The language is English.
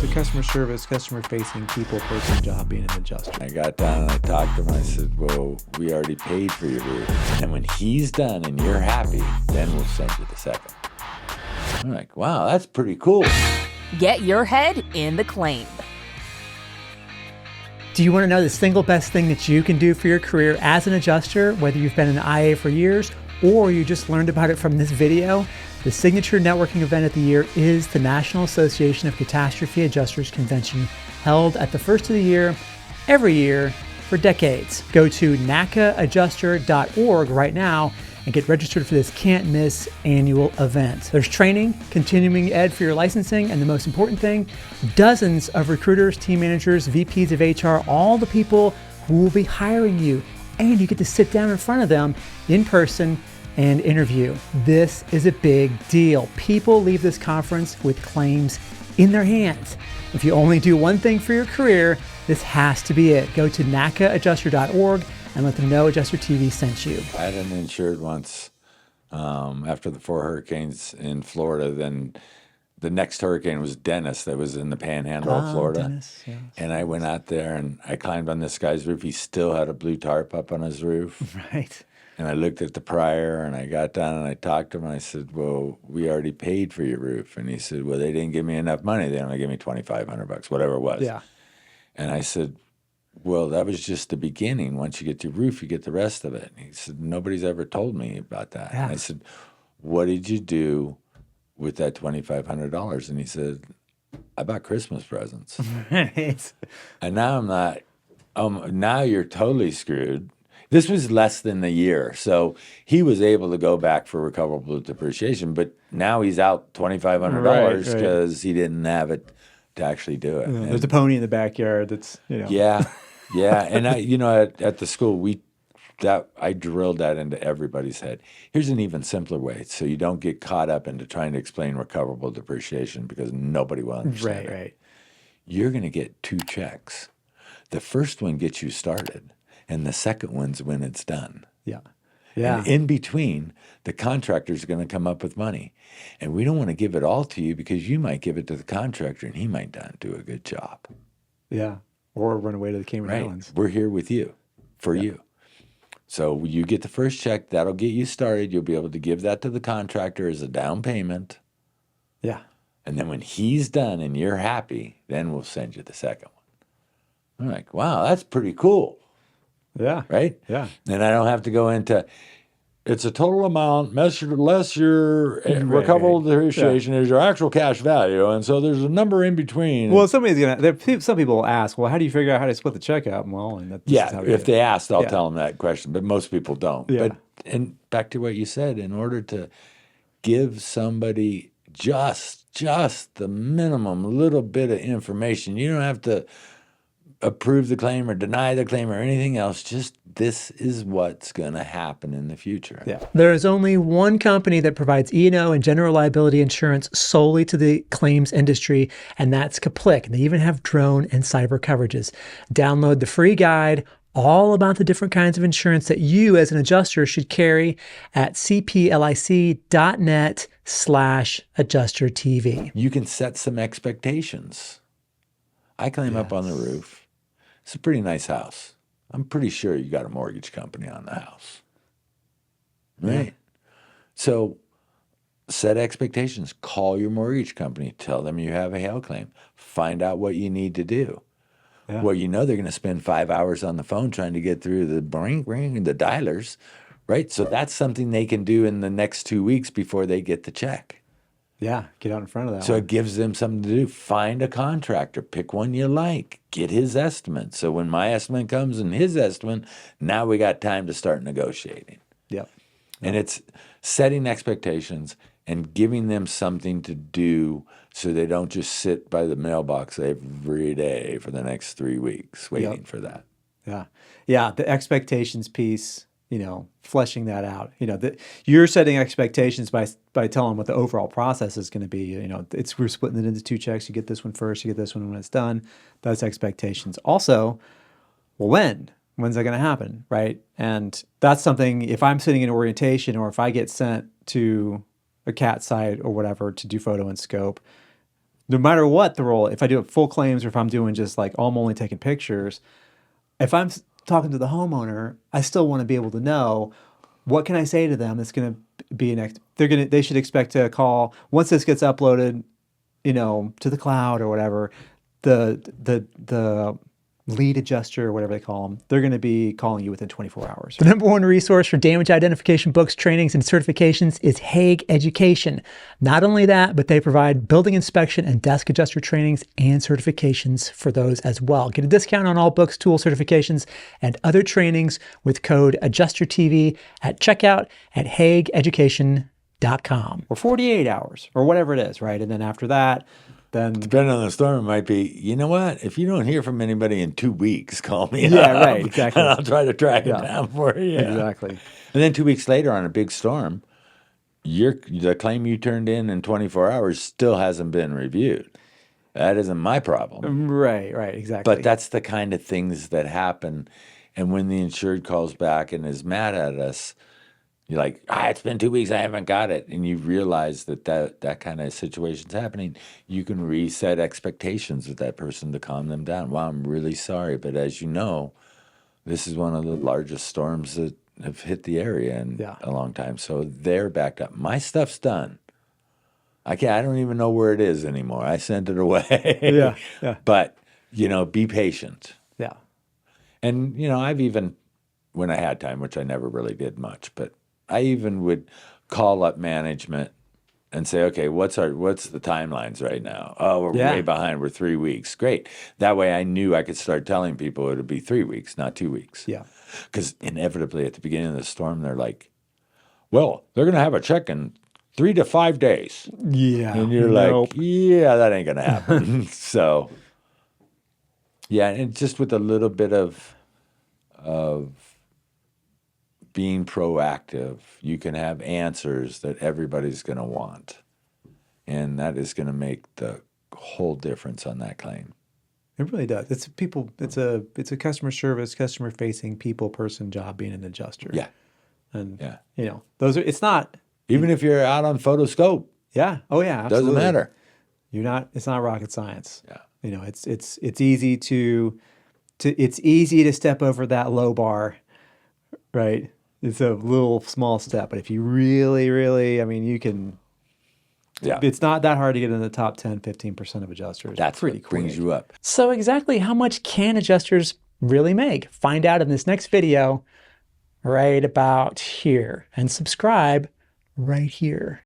It's a customer service, customer facing people person job being an adjuster. I got down and I talked to him. I said, well, we already paid for your roof. And when he's done and you're happy, then we'll send you the second. I'm like, wow, that's pretty cool. Get your head in the claim. Do you want to know the single best thing that you can do for your career as an adjuster, whether you've been an IA for years or you just learned about it from this video? The signature networking event of the year is the National Association of Catastrophe Adjusters Convention, held at the first of the year, every year, for decades. Go to NACAadjuster.org right now and get registered for this can't-miss annual event. There's training, continuing ed for your licensing, and the most important thing, dozens of recruiters, team managers, VPs of HR, all the people who will be hiring you, and you get to sit down in front of them in person and interview. This is a big deal. People leave this conference with claims in their hands. If you only do one thing for your career, this has to be it. Go to NACAadjuster.org and let them know Adjuster TV sent you. I had an insured once after the 4 hurricanes in Florida. Then the next hurricane was Dennis that was in the panhandle of Florida. Dennis, yes. And I went out there and I climbed on this guy's roof. He still had a blue tarp up on his roof. Right. And I looked at the prior and I got down and I talked to him and I said, well, we already paid for your roof. And he said, well, they didn't give me enough money. They only gave me $2,500, whatever it was. Yeah. And I said, well, that was just the beginning. Once you get your roof, you get the rest of it. And he said, nobody's ever told me about that. Yeah. And I said, what did you do with that $2,500? And he said, I bought Christmas presents. Right. And now I'm not, now you're totally screwed. This was less than a year, so he was able to go back for recoverable depreciation, but now he's out $2,500 because he didn't have it to actually do it. Yeah, there's a pony in the backyard that's, you know. Yeah, yeah. And I, at the school, I drilled that into everybody's head. Here's an even simpler way, so you don't get caught up into trying to explain recoverable depreciation because nobody will understand it. Right. You're going to get 2 checks. The first one gets you started, and the second one's when it's done. Yeah. Yeah. And in between, the contractor's going to come up with money. And we don't want to give it all to you because you might give it to the contractor and he might not do a good job. Yeah. Or run away to the Cayman Right. Islands. We're here with you, for you. So you get the first check. That'll get you started. You'll be able to give that to the contractor as a down payment. Yeah. And then when he's done and you're happy, then we'll send you the second one. I'm like, wow, that's pretty cool. Yeah. Right? Yeah. And I don't have to go into, it's a total amount, less your recoverable depreciation is your actual cash value. And so there's a number in between. Well, some people will ask, well, how do you figure out how to split the check out? Well, and that's how if they asked, I'll Yeah. tell them that question, but most people don't. Yeah. But and back to what you said, in order to give somebody just the minimum little bit of information, you don't have to approve the claim or deny the claim or anything else. Just this is what's going to happen in the future. Yeah. There is only one company that provides E&O and general liability insurance solely to the claims industry, and that's Kaplik. And they even have drone and cyber coverages. Download the free guide all about the different kinds of insurance that you as an adjuster should carry at cplic.net/adjustertv. You can set some expectations. I climb up on the roof. It's a pretty nice house. I'm pretty sure you got a mortgage company on the house. Right? Yeah. So set expectations. Call your mortgage company. Tell them you have a hail claim. Find out what you need to do. Yeah. Well, they're going to spend 5 hours on the phone trying to get through the ring and the dialers, right? So that's something they can do in the next 2 weeks before they get the check. Yeah. Get out in front of that So one. it gives them something to do. Find a contractor. Pick one you like. Get his estimate. So when my estimate comes and his estimate, now we got time to start negotiating. Yep. And it's setting expectations and giving them something to do so they don't just sit by the mailbox every day for the next 3 weeks waiting for that. Yeah. Yeah. The expectations piece, fleshing that out. You're setting expectations by telling them what the overall process is going to be. We're splitting it into 2 checks. You get this one first, you get this one when it's done. That's expectations. Also, well, when's that going to happen, right? And that's something, if I'm sitting in orientation or if I get sent to a CAT site or whatever to do photo and scope, no matter what the role, if I do full claims or if I'm doing just like, oh, I'm only taking pictures, if I'm talking to the homeowner, I still want to be able to know what can I say to them that's going to be they should expect a call once this gets uploaded, to the cloud or whatever. The lead adjuster or whatever they call them, they're going to be calling you within 24 hours. The number one resource for damage identification books, trainings, and certifications is Hague Education. Not only that, but they provide building inspection and desk adjuster trainings and certifications for those as well. Get a discount on all books, tool certifications, and other trainings with code AdjusterTV at checkout at hagueeducation.com. Or 48 hours or whatever it is, right? And then after that, then Depending on the storm, it might be, you know what? If you don't hear from anybody in 2 weeks, call me Yeah, up, right, exactly. and I'll try to track it Yeah. down for you. Yeah. Exactly. And then 2 weeks later on a big storm, the claim you turned in 24 hours still hasn't been reviewed. That isn't my problem. Right, exactly. But that's the kind of things that happen. And when the insured calls back and is mad at us, you're like, it's been 2 weeks, I haven't got it. And you realize that kind of situation's happening. You can reset expectations with that person to calm them down. Well, I'm really sorry, but as you know, this is one of the largest storms that have hit the area in a long time. So they're backed up. My stuff's done. I don't even know where it is anymore. I sent it away. Yeah. But, be patient. Yeah. And, I've even, when I had time, which I never really did much, but I even would call up management and say, okay, what's the timelines right now? Oh, we're way behind. We're 3 weeks. Great. That way I knew I could start telling people it would be 3 weeks, not 2 weeks. Yeah. Because inevitably at the beginning of the storm, they're like, well, they're going to have a check in 3 to 5 days. Yeah. And you're like, yeah, that ain't going to happen. So, yeah, and just with a little bit of being proactive, you can have answers that everybody's going to want. And that is going to make the whole difference on that claim. It really does. It's a customer service, customer facing person job being an adjuster. Yeah. And Yeah. it's not, Even if you're out on photoscope, yeah. Oh yeah. Absolutely. doesn't matter. It's not rocket science. Yeah. It's easy it's easy to step over that low bar, right? It's a little small step, but if you really, really, you can. Yeah. It's not that hard to get in the top 10, 15% of adjusters. That's pretty what brings quick. you up. So exactly how much can adjusters really make? Find out in this next video right about here, and subscribe right here.